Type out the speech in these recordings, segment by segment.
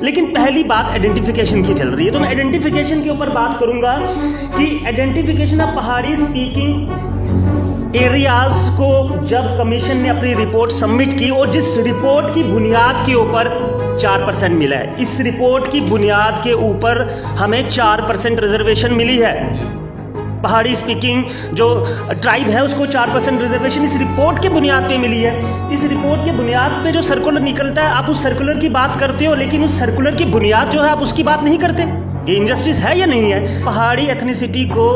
लेकिन पहली बात आइडेंटिफिकेशन की चल रही है, तो मैं आइडेंटिफिकेशन के ऊपर बात करूंगा कि identification of Pahari speaking areas को जब कमीशन ने अपनी रिपोर्ट सबमिट की और जिस रिपोर्ट की बुनियाद के ऊपर 4% मिला है, इस रिपोर्ट की बुनियाद के ऊपर हमें 4% रिजर्वेशन मिली है। पहाड़ी स्पीकिंग जो ट्राइब है उसको 4% रिजर्वेशन इस रिपोर्ट के बुनियाद पे मिली है। इस रिपोर्ट के बुनियाद पे जो सर्कुलर निकलता है, आप उस सर्कुलर की बात करते हो, लेकिन उस सर्कुलर की बुनियाद जो है आप उसकी बात नहीं करते। ये इनजस्टिस है या नहीं है? पहाड़ी एथनिसिटी को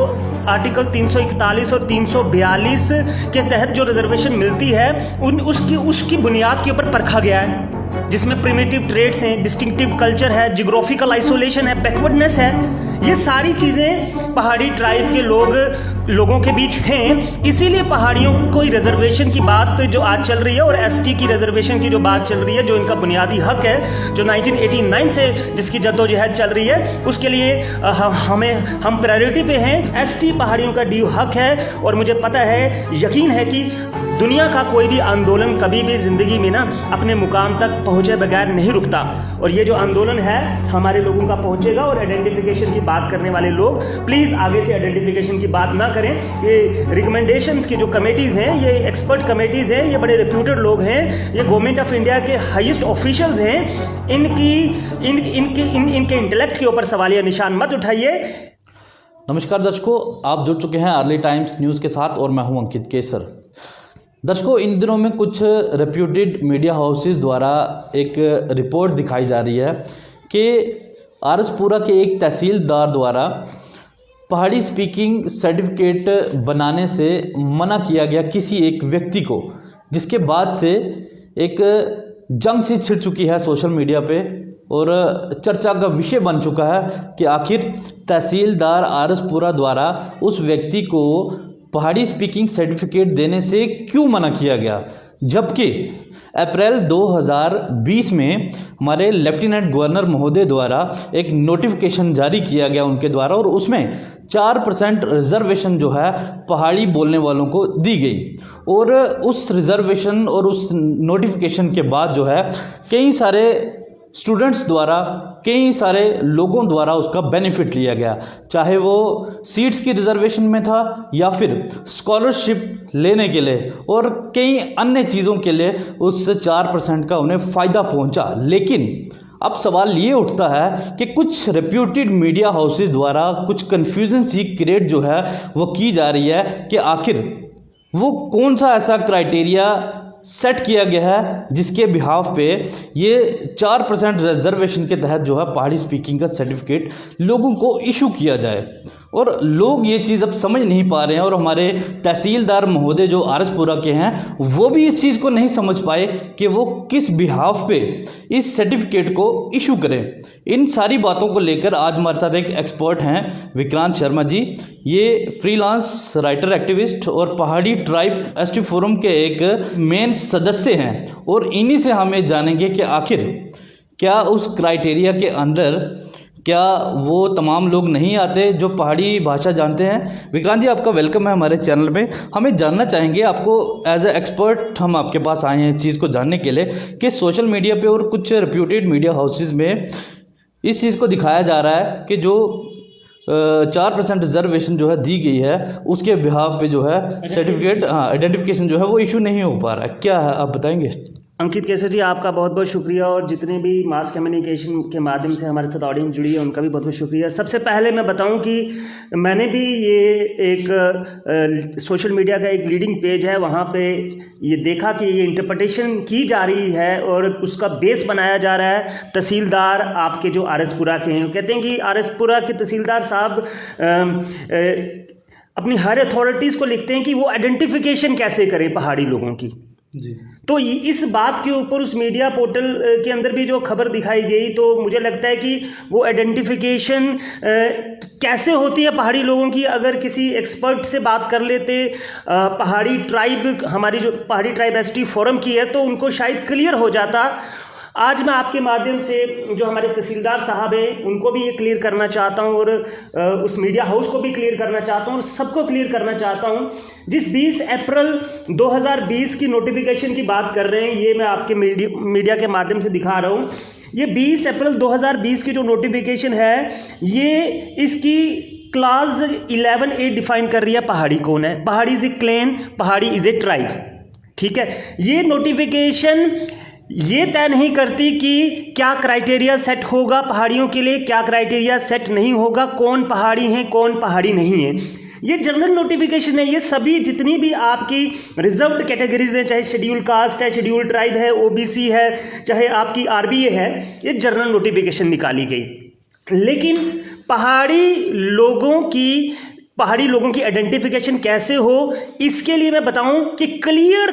आर्टिकल 341 और 342 के तहत जो रिजर्वेशन मिलती है उसकी बुनियाद के ऊपर परखा गया है, जिसमें प्रिमिटिव ट्रेड्स हैं, डिस्टिंक्टिव कल्चर है, जियोग्राफिकल आइसोलेशन है, बैकवर्डनेस है। ये सारी चीज़ें पहाड़ी ट्राइब के लोगों के बीच हैं। इसीलिए पहाड़ियों को रिजर्वेशन की बात जो आज चल रही है और एसटी की रिजर्वेशन की जो बात चल रही है, जो इनका बुनियादी हक है, जो 1989 से जिसकी जद्दोजहद चल रही है, उसके लिए हम प्रायोरिटी पे हैं। एसटी पहाड़ियों का ड्यू हक है और मुझे पता है, यकीन है कि दुनिया का कोई भी आंदोलन कभी भी ज़िंदगी में ना अपने मुकाम तक पहुँचे बगैर नहीं रुकता, और ये जो आंदोलन है हमारे लोगों का पहुँचेगा। और आइडेंटिफिकेशन की बात करने वाले लोग प्लीज़ आगे से आइडेंटिफिकेशन की बात ना करें। ये रिकमेंडेशंस की जो कमेटीज़ हैं, ये एक्सपर्ट कमेटीज़ हैं, ये बड़े रेप्यूटेड लोग हैं, ये गवर्नमेंट ऑफ इंडिया के हाईएस्ट ऑफिशियल्स हैं। इनके इंटेलेक्ट के ऊपर सवालिया निशान मत उठाइए। नमस्कार दर्शकों, आप जुड़ चुके हैं अर्ली टाइम्स न्यूज़ के साथ और मैं हूं अंकित केसर। दर्शकों, इन दिनों में कुछ रेप्यूटेड मीडिया हाउसेस द्वारा एक रिपोर्ट दिखाई जा रही है कि आरसपुरा के एक तहसीलदार द्वारा पहाड़ी स्पीकिंग सर्टिफिकेट बनाने से मना किया गया किसी एक व्यक्ति को, जिसके बाद से एक जंग सी छिड़ चुकी है सोशल मीडिया पे और चर्चा का विषय बन चुका है कि आखिर तहसीलदार आरसपुरा द्वारा उस व्यक्ति को पहाड़ी स्पीकिंग सर्टिफिकेट देने से क्यों मना किया गया, जबकि अप्रैल 2020 में हमारे लेफ्टिनेंट गवर्नर महोदय द्वारा एक नोटिफिकेशन जारी किया गया उनके द्वारा, और उसमें 4% रिजर्वेशन जो है पहाड़ी बोलने वालों को दी गई। और उस रिजर्वेशन और उस नोटिफिकेशन के बाद जो है कई सारे स्टूडेंट्स द्वारा, कई सारे लोगों द्वारा उसका बेनिफिट लिया गया, चाहे वो सीट्स की रिजर्वेशन में था या फिर स्कॉलरशिप लेने के लिए और कई अन्य चीज़ों के लिए उस 4% का उन्हें फ़ायदा पहुंचा। लेकिन अब सवाल ये उठता है कि कुछ रेप्यूटेड मीडिया हाउसेस द्वारा कुछ कन्फ्यूजन सी क्रिएट जो है वो की जा रही है कि आखिर वो कौन सा ऐसा क्राइटेरिया सेट किया गया है जिसके बिहाफ पे ये 4% रिजर्वेशन के तहत जो है पहाड़ी स्पीकिंग का सर्टिफिकेट लोगों को इशू किया जाए। और लोग ये चीज़ अब समझ नहीं पा रहे हैं, और हमारे तहसीलदार महोदय जो आरसपुरा के हैं वो भी इस चीज़ को नहीं समझ पाए कि वो किस बिहाफ पे इस सर्टिफिकेट को इशू करें। इन सारी बातों को लेकर आज हमारे साथ एक एक्सपर्ट हैं विक्रांत शर्मा जी। ये फ्रीलांस राइटर एक्टिविस्ट और पहाड़ी ट्राइब एसटी फोरम के एक मेन सदस्य हैं, और इन्हीं से हमें जानेंगे कि आखिर क्या उस क्राइटेरिया के अंदर क्या वो तमाम लोग नहीं आते जो पहाड़ी भाषा जानते हैं। विक्रांत जी, आपका वेलकम है हमारे चैनल में। हमें जानना चाहेंगे आपको एज ए एक्सपर्ट, हम आपके पास आए हैं इस चीज़ को जानने के लिए कि सोशल मीडिया पे और कुछ रेप्यूटेड मीडिया हाउसेस में इस चीज़ को दिखाया जा रहा है कि जो 4% रिजर्वेशन जो है दी गई है उसके बिहाफ पे जो है सर्टिफिकेट आइडेंटिफिकेशन जो है वो इशू नहीं हो पा रहा है। क्या है, आप बताएंगे? अंकित केसर जी, आपका बहुत बहुत शुक्रिया, और जितने भी मास कम्युनिकेशन के माध्यम से हमारे साथ ऑडियंस जुड़ी है उनका भी बहुत बहुत शुक्रिया। सबसे पहले मैं बताऊं कि मैंने भी ये एक सोशल मीडिया का एक लीडिंग पेज है, वहाँ पे ये देखा कि ये इंटरप्रिटेशन की जा रही है और उसका बेस बनाया जा रहा है तहसीलदार आपके जो आरसपुरा के हैं। कहते हैं कि आरसपुरा के तहसीलदार साहब अपनी हर अथॉरिटीज़ को लिखते हैं कि वो आइडेंटिफिकेशन कैसे करें पहाड़ी लोगों की जी। तो इस बात के ऊपर उस मीडिया पोर्टल के अंदर भी जो खबर दिखाई गई, तो मुझे लगता है कि वो आइडेंटिफिकेशन कैसे होती है पहाड़ी लोगों की, अगर किसी एक्सपर्ट से बात कर लेते पहाड़ी ट्राइब, हमारी जो पहाड़ी ट्राइब एसटी फोरम की है, तो उनको शायद क्लियर हो जाता। आज मैं आपके माध्यम से जो हमारे तहसीलदार साहब हैं उनको भी ये क्लियर करना चाहता हूँ, और उस मीडिया हाउस को भी क्लियर करना चाहता हूँ, और सबको क्लियर करना चाहता हूँ। जिस 20 अप्रैल 2020 की नोटिफिकेशन की बात कर रहे हैं, ये मैं आपके मीडिया के माध्यम से दिखा रहा हूँ। ये 20 अप्रैल 2020 की जो नोटिफिकेशन है, ये इसकी क्लास 11A डिफाइन कर रही है पहाड़ी कौन है। पहाड़ी इज ए क्लैन, पहाड़ी इज ए ट्राइब। ठीक है, ये नोटिफिकेशन ये तय नहीं करती कि क्या क्राइटेरिया सेट होगा पहाड़ियों के लिए, क्या क्राइटेरिया सेट नहीं होगा, कौन पहाड़ी है कौन पहाड़ी नहीं है। ये जनरल नोटिफिकेशन है। ये सभी जितनी भी आपकी रिजर्व्ड कैटेगरीज हैं, चाहे शेड्यूल कास्ट है, शेड्यूल ट्राइब है, ओबीसी है, चाहे आपकी आरबीए है, ये जनरल नोटिफिकेशन निकाली गई। लेकिन पहाड़ी लोगों की आइडेंटिफिकेशन कैसे हो, इसके लिए मैं बताऊं कि क्लियर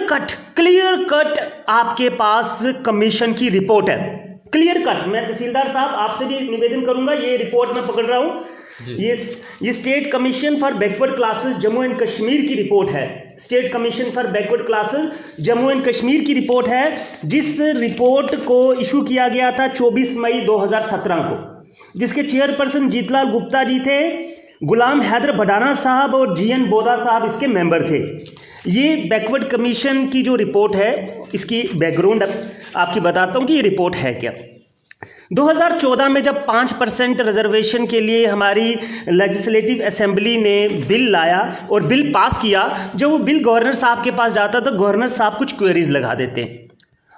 कट आपके पास कमीशन की रिपोर्ट है। क्लियर कट, मैं तहसीलदार साहब आपसे भी निवेदन करूंगा, ये रिपोर्ट मैं पकड़ रहा हूं, ये state commission for backward classes Jammu and Kashmir की रिपोर्ट है। State commission for backward classes Jammu and Kashmir की रिपोर्ट है, जिस रिपोर्ट को इशू किया गया था 24 मई 2017 को, जिसके चेयरपर्सन जीतलाल गुप्ता जी थे, गुलाम हैदर भडाना साहब और जीएन बोदा साहब इसके मेंबर थे। ये बैकवर्ड कमीशन की जो रिपोर्ट है, इसकी बैकग्राउंड आपकी बताता हूँ कि ये रिपोर्ट है क्या। 2014 में जब 5% रिजर्वेशन के लिए हमारी लेजिस्लेटिव असेंबली ने बिल लाया और बिल पास किया, जब वो बिल गवर्नर साहब के पास जाता तो गवर्नर साहब कुछ क्वेरीज लगा देते हैं।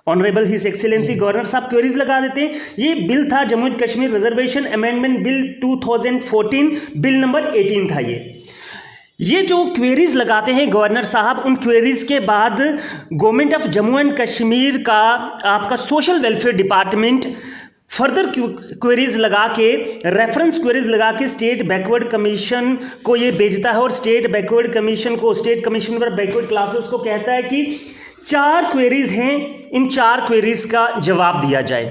ऑनरेबल हिज एक्सीलेंसी गवर्नर साहब क्वेरीज लगा देते हैं। ये बिल था Jammu and Kashmir reservation amendment bill 2014, bill number 18 था। ये जो क्वेरीज लगाते हैं गवर्नर साहब, उन क्वेरीज के बाद government of Jammu and Kashmir का आपका social welfare department further queries लगा के, रेफरेंस क्वेरीज लगा के स्टेट बैकवर्ड कमीशन को ये भेजता है और स्टेट बैकवर्ड कमीशन को, state commission for backward classes को कहता है कि 4 क्वेरीज हैं, इन 4 क्वेरीज का जवाब दिया जाए।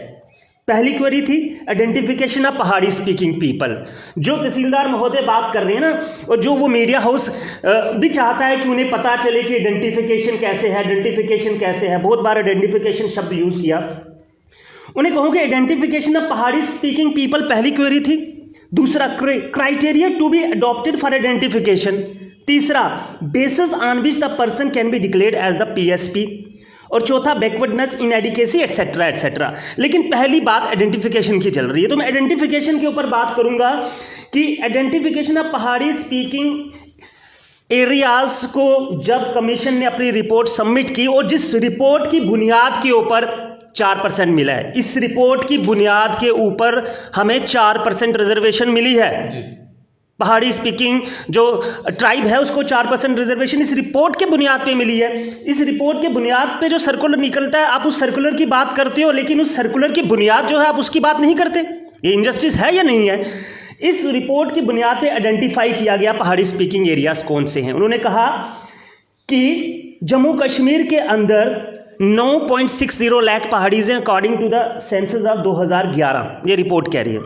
पहली क्वेरी थी identification of Pahari speaking people, जो तहसीलदार महोदय बात कर रहे हैं ना, और जो वो मीडिया हाउस भी चाहता है कि उन्हें पता चले कि आइडेंटिफिकेशन कैसे है, आइडेंटिफिकेशन कैसे है। बहुत बार आइडेंटिफिकेशन शब्द यूज किया। उन्हें कहूँगे identification of Pahari speaking people पहली क्वेरी थी। दूसरा, criteria to be adopted for identification. तीसरा, basis on which the person can be declared as the PSP. और चौथा, बैकवर्डनेस, इनएडिकेसी, एटसेट्रा एटसेट्रा। लेकिन पहली बात आइडेंटिफिकेशन की चल रही है, तो मैं आइडेंटिफिकेशन के ऊपर बात करूंगा कि identification of Pahari speaking areas को जब कमीशन ने अपनी रिपोर्ट सबमिट की, और जिस रिपोर्ट की बुनियाद के ऊपर 4% मिला है, इस रिपोर्ट की बुनियाद के ऊपर हमें 4% रिजर्वेशन मिली है। पहाड़ी स्पीकिंग जो ट्राइब है उसको 4% रिजर्वेशन इस रिपोर्ट के बुनियाद पे मिली है। इस रिपोर्ट के बुनियाद पे जो सर्कुलर निकलता है, आप उस सर्कुलर की बात करते हो, लेकिन उस सर्कुलर की बुनियाद जो है आप उसकी बात नहीं करते। ये इनजस्टिस है या नहीं है? इस रिपोर्ट की बुनियाद पे आइडेंटिफाई किया गया पहाड़ी स्पीकिंग एरियाज कौन से हैं। उन्होंने कहा कि जम्मू कश्मीर के अंदर 9.60 लाख पहाड़ीज हैं according to the census of 2011, ये रिपोर्ट कह रही है।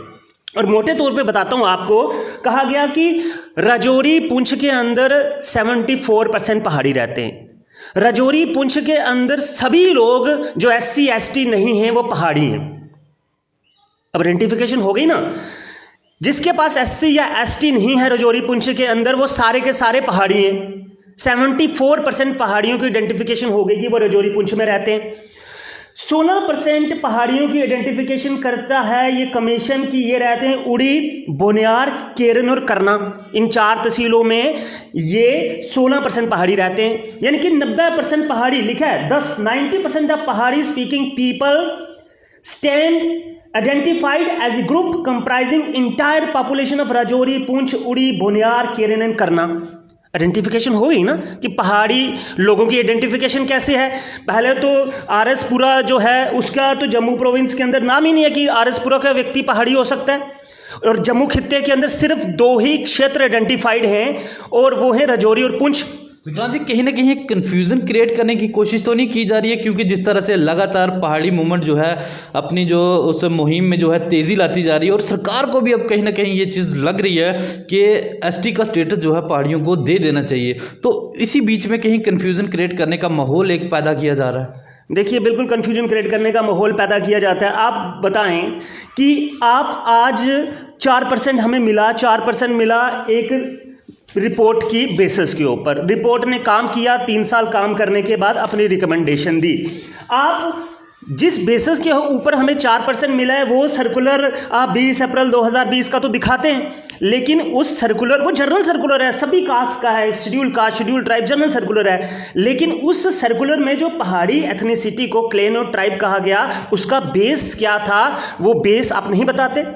और मोटे तौर पे बताता हूं आपको, कहा गया कि राजौरी पुंछ के अंदर 74% पहाड़ी रहते हैं। राजौरी पुंछ के अंदर सभी लोग जो SC ST नहीं हैं वो पहाड़ी हैं। अब आइडेंटिफिकेशन हो गई ना, जिसके पास SC या ST नहीं है राजौरी पुंछ के अंदर, वो सारे के सारे पहाड़ी हैं। 74% पहाड़ियों की आइडेंटिफिकेशन हो गई कि वो राजौरी पुंछ में रहते हैं। 16% पहाड़ियों की आइडेंटिफिकेशन करता है ये कमीशन की, ये रहते हैं उड़ी, बोनियार, केरन और करना। इन 4 तहसीलों में ये 16% पहाड़ी रहते हैं, यानी कि 90% पहाड़ी लिखा है। 90% of Pahari speaking people stand identified as a group comprising entire population of Rajouri, Poonch, Uri, Boniyar, Keran and Karnah. Identification हो गई ना कि पहाड़ी लोगों की आइडेंटिफिकेशन कैसे है। पहले तो RS पुरा जो है उसका तो जम्मू प्रोविंस के अंदर नाम ही नहीं है कि RS पुरा का व्यक्ति पहाड़ी हो सकता है, और जम्मू खित्ते के अंदर सिर्फ 2 ही क्षेत्र आइडेंटिफाइड हैं, और वो है राजौरी और पुंछ। विक्रांत जी, कहीं ना कहीं एक कन्फ्यूज़न क्रिएट करने की कोशिश तो नहीं की जा रही है? क्योंकि जिस तरह से लगातार पहाड़ी मूवमेंट जो है अपनी जो उस मुहिम में जो है तेज़ी लाती जा रही है, और सरकार को भी अब कहीं ना कहीं ये चीज़ लग रही है कि ST का स्टेटस जो है पहाड़ियों को दे देना चाहिए, तो इसी बीच में कहीं कन्फ्यूज़न क्रिएट करने का माहौल एक पैदा किया जा रहा है। देखिए, बिल्कुल कन्फ्यूजन क्रिएट करने का माहौल पैदा किया जाता है। आप बताएं कि आप आज 4% हमें मिला, 4% मिला एक रिपोर्ट की बेसिस के ऊपर। रिपोर्ट ने काम किया, 3 साल काम करने के बाद अपनी रिकमेंडेशन दी। आप जिस बेसिस के ऊपर हमें 4% मिला है वो सर्कुलर आप 20 अप्रैल 2020 का तो दिखाते हैं, लेकिन उस सर्कुलर वो जनरल सर्कुलर है, सभी कास्ट का है, schedule caste schedule tribe general circular है, लेकिन उस सर्कुलर में जो पहाड़ी एथनिसिटी को क्लेन और ट्राइब कहा गया उसका बेस क्या था, वो बेस आप नहीं बताते।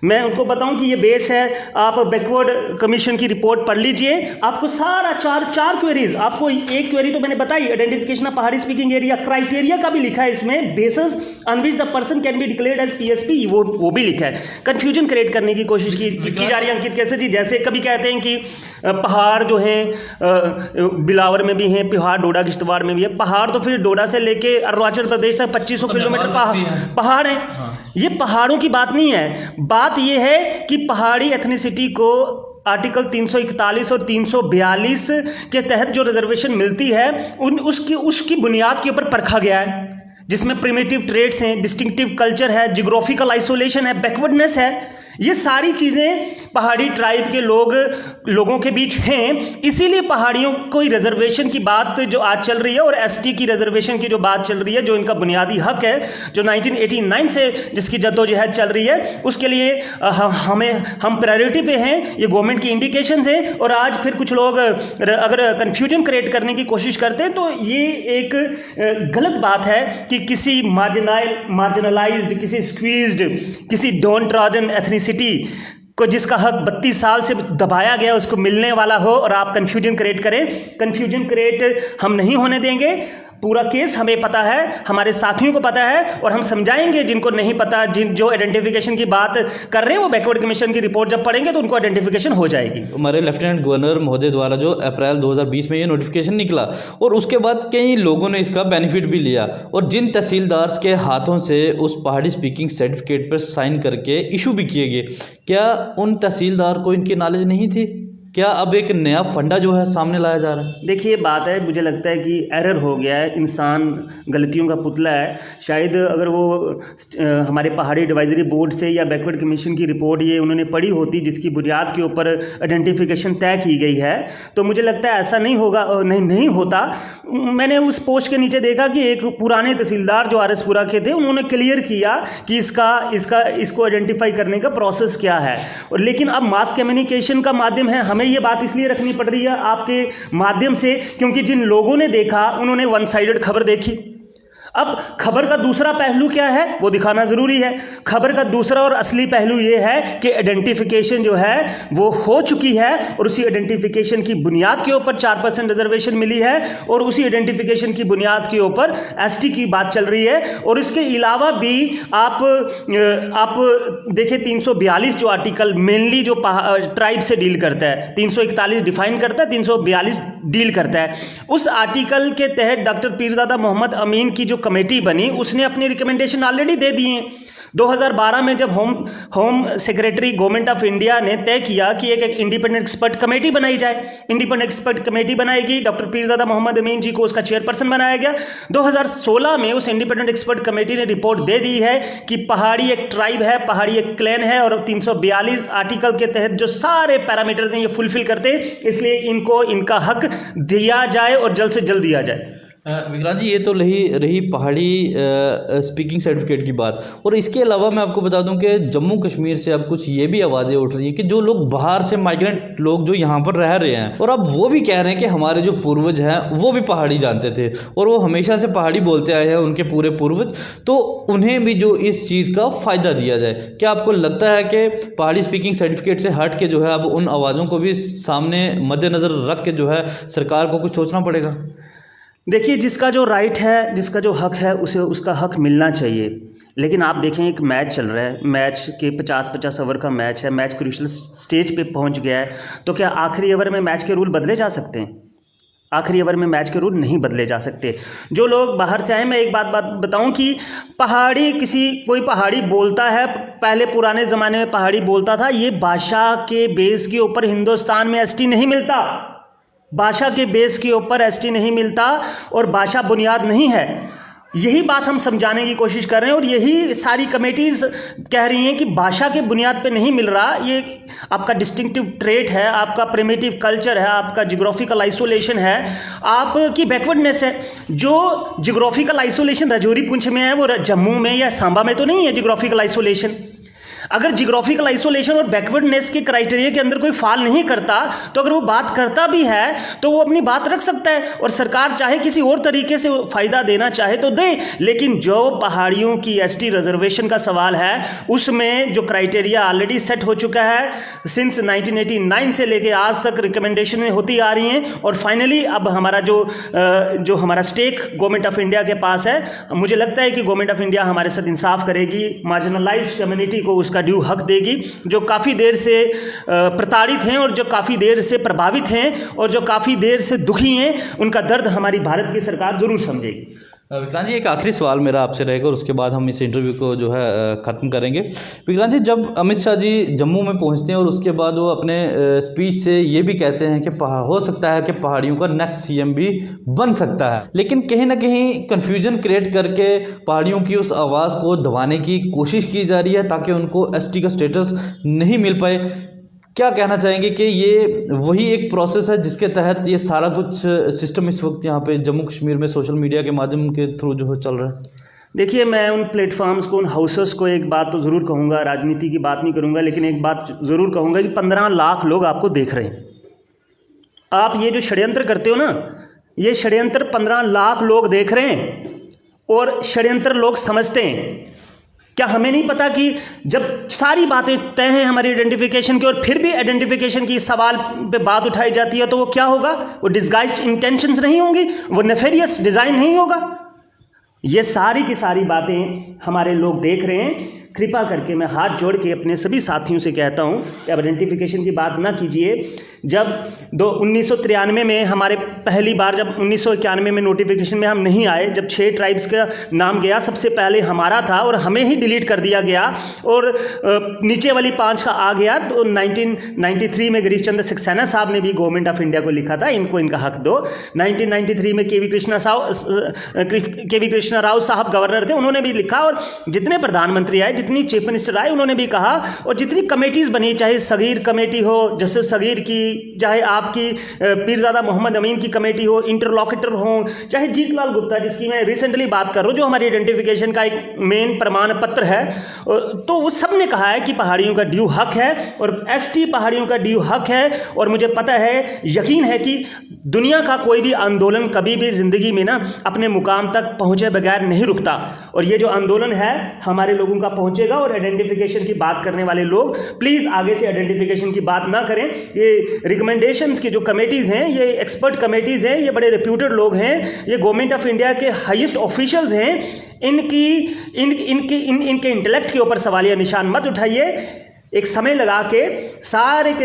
मैं उनको बताऊं कि ये बेस है, आप बैकवर्ड कमीशन की रिपोर्ट पढ़ लीजिए, आपको सारा चार क्वेरीज, आपको एक क्वेरी तो मैंने बताई identification of Pahari speaking area, criteria का भी लिखा है इसमें, basis on which the person can be declared as PSP, वो भी लिखा है। कंफ्यूजन क्रिएट करने की कोशिश की जा रही है अंकित कैसे जी, जैसे कभी कहते हैं कि पहाड़ जो है बिलावर में भी है, पहाड़ डोडा किश्तवाड़ में भी है, पहाड़ तो फिर डोडा से लेके अरुणाचल प्रदेश तक 2500 किलोमीटर पहाड़ है। ये पहाड़ों की बात नहीं है, बात ये है कि पहाड़ी एथनिसिटी को आर्टिकल 341 और 342 के तहत जो रिजर्वेशन मिलती है उसकी बुनियाद के ऊपर परखा गया है, जिसमें प्रिमिटिव ट्रेड्स हैं, डिस्टिंक्टिव कल्चर है, जियोग्राफिकल आइसोलेशन है, बैकवर्डनेस है, ये सारी चीज़ें पहाड़ी ट्राइब के लोगों के बीच हैं। इसीलिए पहाड़ियों को रिजर्वेशन की बात जो आज चल रही है और एसटी की रिजर्वेशन की जो बात चल रही है, जो इनका बुनियादी हक है, जो 1989 से जिसकी जद्दोजहद चल रही है, उसके लिए हम प्रायोरिटी पे हैं, ये गवर्नमेंट की इंडिकेशंस हैं। और आज फिर कुछ लोग अगर कन्फ्यूजन क्रिएट करने की कोशिश करते हैं तो ये एक गलत बात है कि किसी मार्जिनलाइज्ड, किसी स्क्वीज्ड, किसी डॉन ट्रॉजन एथनिसिटी को जिसका हक 32 साल से दबाया गया उसको मिलने वाला हो और आप कंफ्यूजन क्रिएट करें। कंफ्यूजन क्रिएट हम नहीं होने देंगे। पूरा केस हमें पता है, हमारे साथियों को पता है, और हम समझाएंगे जिनको नहीं पता, जो आइडेंटिफिकेशन की बात कर रहे हैं वो बैकवर्ड कमीशन की रिपोर्ट जब पढ़ेंगे तो उनको आइडेंटिफिकेशन हो जाएगी। हमारे लेफ्टिनेंट गवर्नर महोदय द्वारा जो अप्रैल 2020 में ये नोटिफिकेशन निकला और उसके बाद कई लोगों ने इसका बेनिफिट भी लिया, और जिन तहसीलदार के हाथों से उस पहाड़ी स्पीकिंग सर्टिफिकेट पर साइन करके इशू भी किए गए, क्या उन तहसीलदार को इनकी नॉलेज नहीं थी? क्या अब एक नया फंडा जो है सामने लाया जा रहा है? देखिए बात है, मुझे लगता है कि एरर हो गया है, इंसान गलतियों का पुतला है। शायद अगर वो हमारे पहाड़ी एडवाइजरी बोर्ड से या बैकवर्ड कमीशन की रिपोर्ट ये उन्होंने पढ़ी होती जिसकी बुनियाद के ऊपर आइडेंटिफिकेशन तय की गई है, तो मुझे लगता है ऐसा नहीं होगा, नहीं होता। मैंने उस पोस्ट के नीचे देखा कि एक पुराने तहसीलदार जो आरएसपुरा के थे उन्होंने क्लियर किया कि इसको आइडेंटिफाई करने का प्रोसेस क्या है। लेकिन अब मास कम्युनिकेशन का माध्यम है, हमें ये बात इसलिए रखनी पड़ रही है आपके माध्यम से क्योंकि जिन लोगों ने देखा उन्होंने वन साइडेड खबर देखी। अब खबर का दूसरा पहलू क्या है वो दिखाना ज़रूरी है। खबर का दूसरा और असली पहलू ये है कि आइडेंटिफिकेशन जो है वो हो चुकी है और उसी आइडेंटिफिकेशन की बुनियाद के ऊपर 4% रिजर्वेशन मिली है और उसी आइडेंटिफिकेशन की बुनियाद के ऊपर एसटी की बात चल रही है। और इसके अलावा भी आप देखिए 342 जो आर्टिकल मेनली जो ट्राइब से डील करता है, 341 डिफाइन करता है, 342 डील करता है। उस आर्टिकल के तहत डॉक्टर पीरजादा मोहम्मद अमीन की जो कमेटी बनी उसने अपनी रिकमेंडेशन ऑलरेडी दे दी है। 2012 में जब home secretary government of India ने तय किया कि एक इंडिपेंडेंट एक्सपर्ट कमेटी बनाई जाए, इंडिपेंडेंट एक्सपर्ट कमेटी बनाएगी, डॉक्टर पीरजादा मोहम्मद अमीन जी को उसका चेयरपर्सन बनाया गया। 2016 में उस इंडिपेंडेंट एक्सपर्ट कमेटी ने रिपोर्ट दे दी है कि पहाड़ी एक ट्राइब है, पहाड़ी एक क्लैन है और 342 आर्टिकल के तहत जो सारे पैरामीटर्स हैं ये फुलफिल करते हैं, इसलिए इनको इनका हक दिया जाए और जल्द से जल्द दिया जाए। विक्रांत जी, ये तो रही पहाड़ी स्पीकिंग सर्टिफिकेट की बात, और इसके अलावा मैं आपको बता दूं कि जम्मू कश्मीर से अब कुछ ये भी आवाज़ें उठ रही हैं कि जो लोग बाहर से माइग्रेंट लोग जो यहाँ पर रह रहे हैं और अब वो भी कह रहे हैं कि हमारे जो पूर्वज हैं वो भी पहाड़ी जानते थे और वो हमेशा से पहाड़ी बोलते आए हैं उनके पूरे पूर्वज, तो उन्हें भी जो इस चीज़ का फ़ायदा दिया जाए। क्या आपको लगता है कि पहाड़ी स्पीकिंग सर्टिफिकेट से हट के जो है अब उन आवाज़ों को भी सामने मद्देनज़र रख के जो है सरकार को कुछ सोचना पड़ेगा? देखिए, जिसका जो राइट है, जिसका जो हक है, उसे उसका हक मिलना चाहिए। लेकिन आप देखें एक मैच चल रहा है, मैच के 50-50 ओवर का मैच है, मैच क्रूशियल स्टेज पे पहुंच गया है, तो क्या आखिरी ओवर में मैच के रूल बदले जा सकते हैं? आखिरी ओवर में मैच के रूल नहीं बदले जा सकते। जो लोग बाहर से आए, मैं एक बात बताऊं कि कोई पहाड़ी बोलता है, पहले पुराने ज़माने में पहाड़ी बोलता था, ये भाषा के बेस के ऊपर हिंदुस्तान में एसटी नहीं मिलता, भाषा के बेस के ऊपर एसटी नहीं मिलता और भाषा बुनियाद नहीं है। यही बात हम समझाने की कोशिश कर रहे हैं और यही सारी कमेटीज कह रही हैं कि भाषा के बुनियाद पे नहीं मिल रहा, ये आपका डिस्टिंक्टिव ट्रेट है, आपका प्रिमिटिव कल्चर है, आपका जियोग्राफिकल आइसोलेशन है, आपकी बैकवर्डनेस है। जो जियोग्राफिकल आइसोलेशन राजौरी पुंछ में है वो जम्मू में या सांबा में तो नहीं है जियोग्राफिकल आइसोलेशन। अगर जियोग्राफिकल आइसोलेशन और बैकवर्डनेस के क्राइटेरिया के अंदर कोई फाल नहीं करता तो अगर वो बात करता भी है तो वो अपनी बात रख सकता है और सरकार चाहे किसी और तरीके से फ़ायदा देना चाहे तो दे। लेकिन जो पहाड़ियों की एसटी रिजर्वेशन का सवाल है उसमें जो क्राइटेरिया ऑलरेडी सेट हो चुका है, सिंस 1989 से लेके आज तक रिकमेंडेशन होती आ रही हैं और फाइनली अब हमारा जो हमारा स्टेक गवर्नमेंट ऑफ इंडिया के पास है, मुझे लगता है कि गवर्नमेंट ऑफ इंडिया हमारे साथ इंसाफ करेगी, मार्जिनलाइज्ड कम्युनिटी को उसका ड्यू हक देगी, जो काफ़ी देर से प्रताड़ित हैं और जो काफ़ी देर से प्रभावित हैं और जो काफ़ी देर से दुखी हैं, उनका दर्द हमारी भारत की सरकार जरूर समझेगी। विक्रांत जी, एक आखिरी सवाल मेरा आपसे रहेगा और उसके बाद हम इस इंटरव्यू को जो है ख़त्म करेंगे। विक्रांत जी, जब अमित शाह जी जम्मू में पहुंचते हैं और उसके बाद वो अपने स्पीच से ये भी कहते हैं कि हो सकता है कि पहाड़ियों का नेक्स्ट सीएम भी बन सकता है, लेकिन कहीं ना कहीं कन्फ्यूजन क्रिएट करके पहाड़ियों की उस आवाज़ को दबाने की कोशिश की जा रही है ताकि उनको एसटी का स्टेटस नहीं मिल पाए। क्या कहना चाहेंगे कि ये वही एक प्रोसेस है जिसके तहत ये सारा कुछ सिस्टम इस वक्त यहाँ पे जम्मू कश्मीर में सोशल मीडिया के माध्यम के थ्रू जो है चल रहा है? देखिए, मैं उन प्लेटफॉर्म्स को, उन हाउसेस को एक बात तो ज़रूर कहूँगा, राजनीति की बात नहीं करूँगा, लेकिन एक बात ज़रूर कहूँगा कि 15 लाख लोग आपको देख रहे हैं। आप ये जो षड्यंत्र करते हो ना, ये षड्यंत्र 15 लाख लोग देख रहे हैं और षड्यंत्र लोग समझते हैं। क्या हमें नहीं पता कि जब सारी बातें तय हैं हमारी आइडेंटिफिकेशन की और फिर भी आइडेंटिफिकेशन की सवाल पे बात उठाई जाती है तो वो क्या होगा? वो डिस्गाइज्ड इंटेंशंस नहीं होंगी, वो नेफेरियस डिज़ाइन नहीं होगा। ये सारी की सारी बातें हमारे लोग देख रहे हैं। कृपा करके मैं हाथ जोड़ के अपने सभी साथियों से कहता हूं कि अब आइडेंटिफिकेशन की बात ना कीजिए। जब 1993 में हमारे पहली बार जब 1991 में नोटिफिकेशन में हम नहीं आए, जब 6 ट्राइब्स का नाम गया, सबसे पहले हमारा था और हमें ही डिलीट कर दिया गया और नीचे वाली 5 का आ गया। तो 1993 में गिरीश चंद्र सक्सेना साहब ने भी गवर्नमेंट ऑफ इंडिया को लिखा था, इनको इनका हक दो। 1993 में के वी कृष्णा राव साहब गवर्नर थे, उन्होंने भी लिखा और जितने प्रधानमंत्री आए, जितनी चीफ मिनिस्टर आए, उन्होंने भी कहा और जितनी कमेटीज बनी, चाहे सगीर कमेटी हो, जस्टिस सगीर की, चाहे आपकी पीरजादा मोहम्मद अमीन की कमेटी हो, इंटरलॉकेटर हो, चाहे जीतलाल गुप्ता जिसकी मैं रिसेंटली बात कर रहा हूँ, जो हमारी आइडेंटिफिकेशन का एक मेन प्रमाण पत्र है, तो वो सब ने कहा है कि पहाड़ियों का ड्यू हक है और एसटी पहाड़ियों का ड्यू हक है। और मुझे पता है, यकीन है कि दुनिया का कोई भी आंदोलन कभी भी जिंदगी में ना अपने मुकाम तक पहुंचे बगैर नहीं रुकता और ये जो आंदोलन है हमारे लोगों का पहुंचेगा। और आइडेंटिफिकेशन की बात करने वाले लोग प्लीज आगे से आइडेंटिफिकेशन की बात ना करें। ये रिकमेंडेशंस की जो कमेटीज हैं, ये एक्सपर्ट कमेटीज हैं, ये बड़े रेप्यूटेड लोग हैं, ये गवर्नमेंट ऑफ इंडिया के हाईएस्ट ऑफिशियल्स हैं। इनके इंटेलेक्ट के ऊपर सवालिया निशान मत उठाइए। एक समय लगा के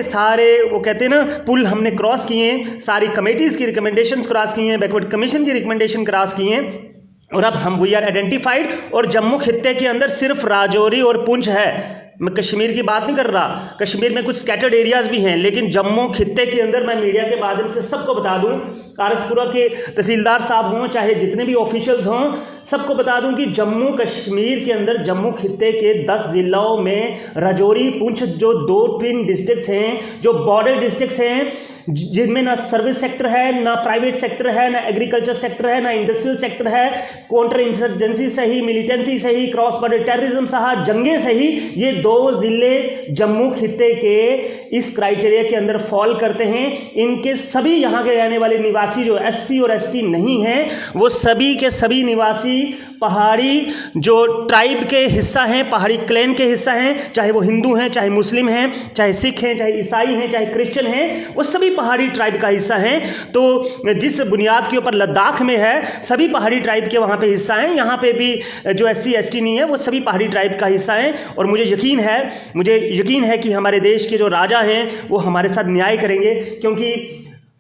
सारे वो कहते हैं ना पुल हमने क्रॉस किए हैं, सारी कमेटीज़ की रिकमेंडेशंस क्रॉस किए हैं, बैकवर्ड कमीशन की रिकमेंडेशन क्रॉस किए हैं और अब हम वी आर आइडेंटिफाइड। और जम्मू खित्ते के अंदर सिर्फ राजौरी और पुंछ है। मैं कश्मीर की बात नहीं कर रहा, कश्मीर में कुछ स्कैटर्ड एरियाज भी हैं, लेकिन जम्मू खित्ते के अंदर मैं मीडिया के माध्यम से सबको बता दूं, कारसपुरा के तहसीलदार साहब हों, चाहे जितने भी ऑफिशियल्स हों, सबको बता दूं कि जम्मू कश्मीर के अंदर जम्मू खित्ते के 10 जिलों में राजौरी पुंछ जो 2 ट्विन डिस्ट्रिक्ट्स हैं, जो बॉर्डर डिस्ट्रिक्ट्स हैं, जिनमें ना सर्विस सेक्टर है, ना प्राइवेट सेक्टर है, ना एग्रीकल्चर सेक्टर है, ना इंडस्ट्रियल सेक्टर है, काउंटर इंसर्जेंसी सही, मिलिटेंसी सही, क्रॉस बॉर्डर टेररिज्म सहा, जंगें सही, ये 2 जिले जम्मू खित्ते के इस क्राइटेरिया के अंदर फॉल करते हैं। इनके सभी यहाँ के रहने वाले निवासी जो एससी और एसटी नहीं हैं, वो सभी के सभी निवासी पहाड़ी जो ट्राइब के हिस्सा हैं, पहाड़ी क्लैन के हिस्सा हैं, चाहे वो हिंदू हैं, चाहे मुस्लिम हैं, चाहे सिख हैं, चाहे ईसाई हैं, चाहे क्रिश्चियन हैं, वो सभी पहाड़ी ट्राइब का हिस्सा हैं। तो जिस बुनियाद के ऊपर लद्दाख में है, सभी पहाड़ी ट्राइब के वहाँ पे हिस्सा हैं। यहाँ पे भी जो एससी एसटी नहीं है, वो सभी पहाड़ी ट्राइब का हिस्सा हैं। और मुझे यकीन है कि हमारे देश के जो राजा हैं वो हमारे साथ न्याय करेंगे, क्योंकि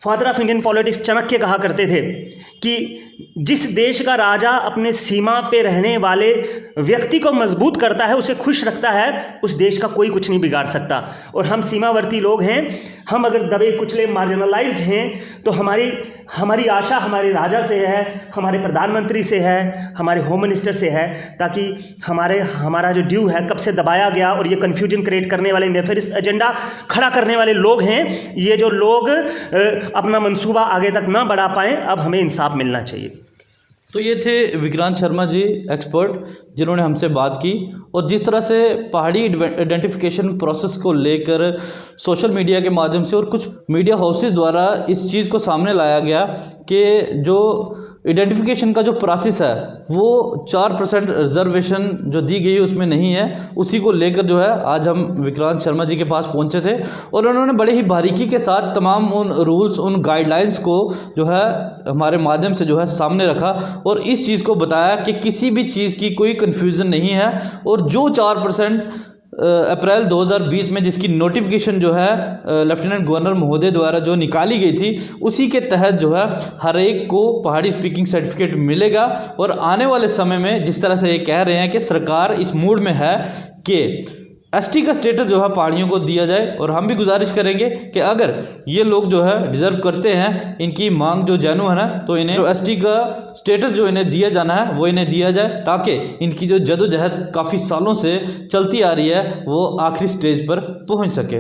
father of Indian politics Chanakya कहा करते थे कि जिस देश का राजा अपने सीमा पे रहने वाले व्यक्ति को मजबूत करता है, उसे खुश रखता है, उस देश का कोई कुछ नहीं बिगाड़ सकता। और हम सीमावर्ती लोग हैं, हम अगर दबे कुचले मार्जिनलाइज्ड हैं तो हमारी आशा हमारे राजा से है, हमारे प्रधानमंत्री से है, हमारे होम मिनिस्टर से है, ताकि हमारा जो ड्यू है कब से दबाया गया और ये कन्फ्यूजन क्रिएट करने वाले नेफेरिस्ट एजेंडा खड़ा करने वाले लोग हैं, ये जो लोग अपना मंसूबा आगे तक ना बढ़ा पाएँ, अब हमें इंसाफ मिलना चाहिए। तो ये थे विक्रांत शर्मा जी, एक्सपर्ट, जिन्होंने हमसे बात की और जिस तरह से पहाड़ी आइडेंटिफिकेशन प्रोसेस को लेकर सोशल मीडिया के माध्यम से और कुछ मीडिया हाउसेस द्वारा इस चीज़ को सामने लाया गया कि जो आइडेंटिफिकेशन का जो प्रोसेस है वो 4% रिजर्वेशन जो दी गई है उसमें नहीं है, उसी को लेकर जो है आज हम विक्रांत शर्मा जी के पास पहुंचे थे और उन्होंने बड़े ही बारीकी के साथ तमाम उन रूल्स, उन गाइडलाइंस को जो है हमारे माध्यम से जो है सामने रखा और इस चीज़ को बताया कि किसी भी चीज़ की कोई कन्फ्यूज़न नहीं है और जो 4% अप्रैल 2020 में जिसकी नोटिफिकेशन जो है लेफ्टिनेंट गवर्नर महोदय द्वारा जो निकाली गई थी, उसी के तहत जो है हर एक को पहाड़ी स्पीकिंग सर्टिफिकेट मिलेगा। और आने वाले समय में जिस तरह से ये कह रहे हैं कि सरकार इस मूड में है कि एसटी का स्टेटस जो है पहाड़ियों को दिया जाए और हम भी गुजारिश करेंगे कि अगर ये लोग जो है डिज़र्व करते हैं, इनकी मांग जो जेन्युइन है, तो इन्हें जो एसटी का स्टेटस जो इन्हें दिया जाना है वो इन्हें दिया जाए, ताकि इनकी जो जदोजहद काफ़ी सालों से चलती आ रही है वो आखिरी स्टेज पर पहुंच सके।